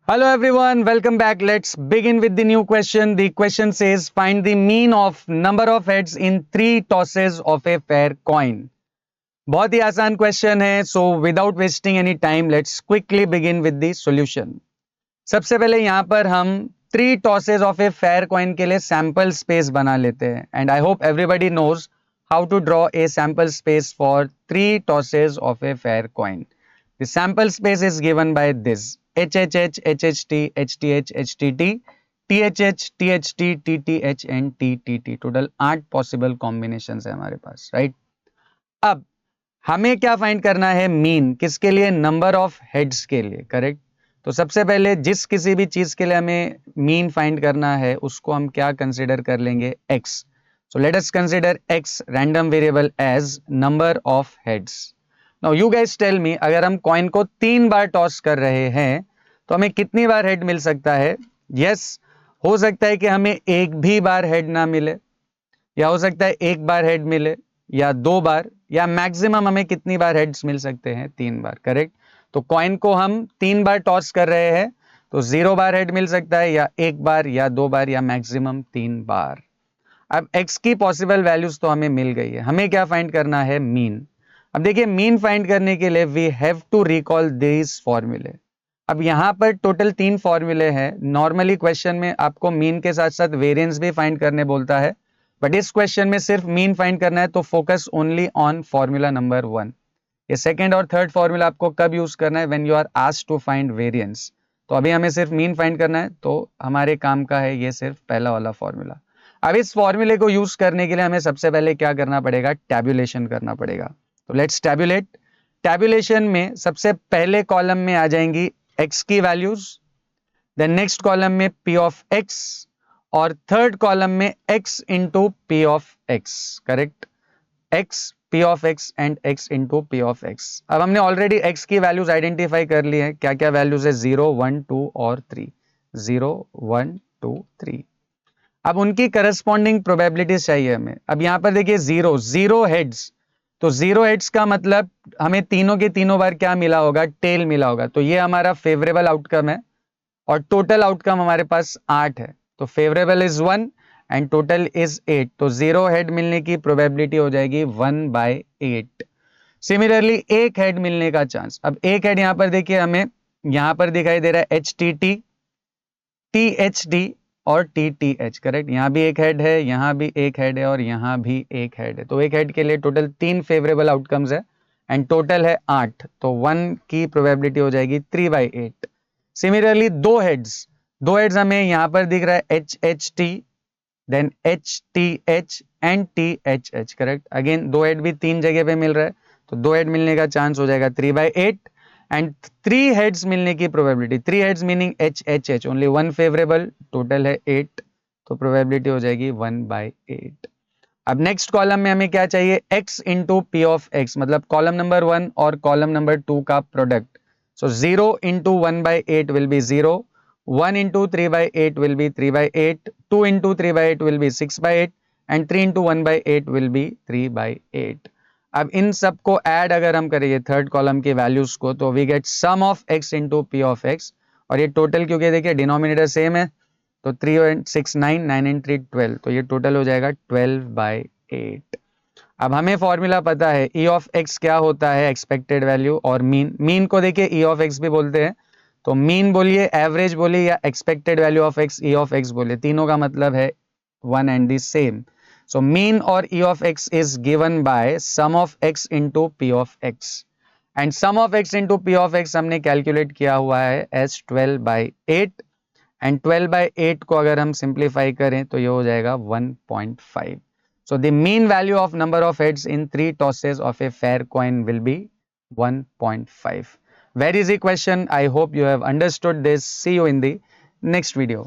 Hello everyone, welcome back. Let's begin with the new question. The question says find the mean of number of heads in 3 tosses of a fair coin. बहुत ही आसान question है, so without wasting any time let's quickly begin with the solution. सबसे पहले यहाँ पर हम 3 tosses of a fair coin के लिए सैंपल स्पेस बना लेते हैं and I hope everybody knows how to draw a sample space for 3 tosses of a fair coin. The sample space is given by this HHH, HHT, HTH, HTT, THH, THT, TTH and TTT. Total 8 possible combinations है हमारे पास, right? अब हमें क्या find करना है? Mean. किसके लिए? Number of heads के लिए, करेक्ट? तो सबसे पहले जिस किसी भी चीज के लिए हमें मीन फाइंड करना है उसको हम क्या कंसिडर कर लेंगे? x. So let us consider x random variable as number of heads. Now you guys tell me, अगर हम कॉइन को 3 बार टॉस कर रहे हैं तो हमें कितनी बार हेड मिल सकता है? यस, हो सकता है कि हमें एक भी बार हेड ना मिले, या हो सकता है एक बार हेड मिले, या 2 बार, या मैक्सिमम हमें कितनी बार हेड्स मिल सकते हैं? 3 बार, करेक्ट? तो कॉइन को हम 3 बार टॉस कर रहे हैं तो 0 बार हेड मिल सकता है, या 1 बार, या 2 बार, या मैक्सिमम 3 बार. अब x की पॉसिबल वैल्यूज तो हमें मिल गई है, हमें क्या फाइंड करना है? मीन. अब देखिए, मीन फाइंड करने के लिए we have to recall this formulae. अब यहां पर टोटल 3 फॉर्मूले हैं. नॉर्मली क्वेश्चन में आपको मीन के साथ साथ वेरिएंस भी फाइंड करने बोलता है, बट इस क्वेश्चन में सिर्फ मीन फाइंड करना है, तो focus only on formula number 1. ये सेकंड और थर्ड फॉर्मूला आपको कब यूज करना है? When you are asked to find variance. तो अभी हमें सिर्फ मीन फाइंड करना है, तो हमारे काम का है ये सिर्फ पहला वाला फॉर्मूला. अब इस फॉर्मूले को यूज करने के लिए हमें सबसे पहले क्या करना पड़ेगा? टैब्यूलेशन करना पड़ेगा. तो लेट्स टैब्यूलेट. टैब्यूलेशन में सबसे पहले कॉलम में आ जाएंगी x की वैल्यूज, देन नेक्स्ट कॉलम में p ऑफ x, और थर्ड कॉलम में x into p of x, correct? x, p of x and x into p of x. अब हमने ऑलरेडी x की वैल्यूज आइडेंटिफाई कर ली है. क्या क्या वैल्यूज है? 0, 1, 2 और 3. 0, 1, 2, 3. अब उनकी करस्पॉन्डिंग प्रोबेबिलिटीज चाहिए हमें. अब यहां पर देखिए, जीरो हेड्स, तो 0 हेड्स का मतलब हमें तीनों के तीनों बार क्या मिला होगा? टेल मिला होगा. तो ये हमारा फेवरेबल आउटकम है, और टोटल आउटकम हमारे पास 8 है. तो favourable is 1 and total is 8. तो 0 हेड मिलने की प्रोबेबिलिटी हो जाएगी 1/8. सिमिलरली एक हेड मिलने का चांस. अब एक हेड यहां पर देखिए, हमें यहां पर दिखाई दे रहा है HTT, THD और TTH, करेक्ट? यहां भी एक हेड है, यहां भी एक हेड है, और यहां भी एक हेड है. तो एक हेड के लिए टोटल 3 फेवरेबल आउटकम्स है एंड टोटल है 8. तो 1 की प्रोबेबिलिटी हो जाएगी 3/8. सिमिलरली दो हेड्स हमें यहां पर दिख रहा है HHT, then HTH and THH, correct? Again दो हेड भी 3 जगह पे मिल रहा है, तो 2 हेड मिलने का चांस हो जाएगा 3/8. एंड 3 हेड्स मिलने की probability, 3 heads meaning HHH, only 1 favourable, total है 8. तो प्रोबेबिलिटी हो जाएगी 1/8. अब नेक्स्ट कॉलम में हमें क्या चाहिए? x into P of x, मतलब कॉलम नंबर 1 और कॉलम नंबर 2 का product. So 0 into 1/8 will be 0, 1 into 3/8 will be 3/8, 2 into 3/8 will be 6/8 and 3 into 1/8 will be 3/8. अब इन सबको ऐड अगर हम करेंगे थर्ड कॉलम की वैल्यूज को, तो we get sum of x into P of x. और ये टोटल, क्योंकि देखिए डिनोमिनेटर सेम है, तो 3 एंड 6 9, 9 एंड 3 12, तो ये टोटल हो जाएगा 12/8. अब हमें फॉर्मूला पता है ई ऑफ एक्स क्या होता है? Expected value. और मीन को देखिए ई ऑफ एक्स भी बोलते हैं. तो मीन बोलिए, एवरेज बोलिए, या expected value of X, E of X बोलिए, तीनों का मतलब है one and the same. So mean और E of X is given by sum of X into P of X. And sum of X into P of X हमने calculate किया हुआ है एज 12/8. एंड 12/8 को अगर हम सिंप्लीफाई करें तो ये हो जाएगा 1.5. So the mean value of number of heads in 3 tosses of a fair coin will be 1.5. Very easy question. I hope you have understood this. See you in the next video.